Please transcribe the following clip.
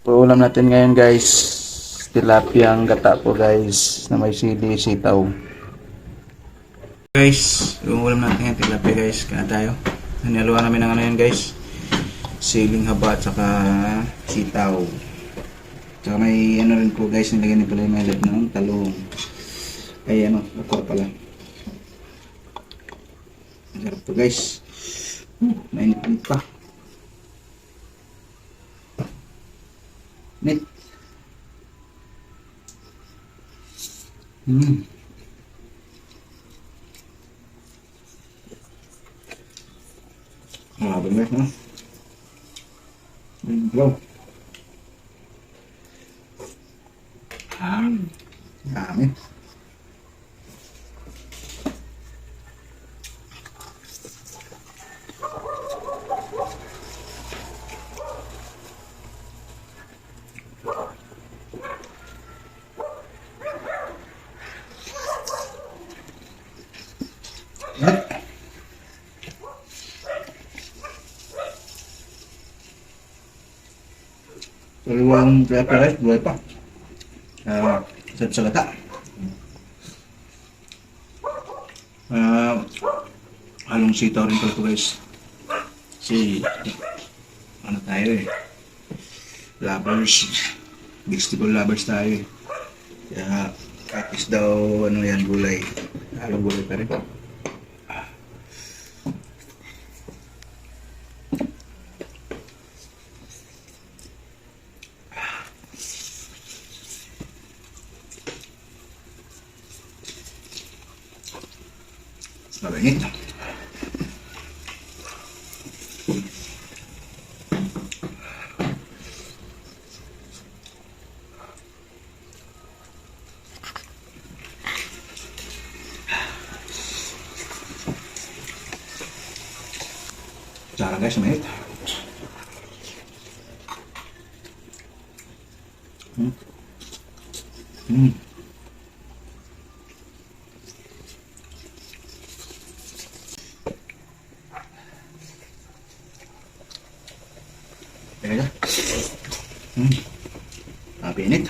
Ulam natin ngayon guys, tilapia gata po guys, na may sili, sitaw. Guys, yung ulam natin ngayon, tilapia guys, kaya tayo. Hinaluan namin ng ano yan guys, siling haba at saka sitaw. Tsaka may ano rin po guys, nilagyan din pala yung malad ng talong. Ay ano, ako pala. Masarap po guys. Mainit pa. Net. Bener ha. Wow. Dami. Dalawang prepares, buhay pa. Sarap sa gata. Halong sitaw rin pala ito guys. Kasi, ano tayo eh. Lovers. Vegetable lovers tayo eh. Kaya, kahit is daw, ano yan, gulay. Halong gulay pa rin. Mabangit. Sarap guys, mabangit. Teka. Pinit.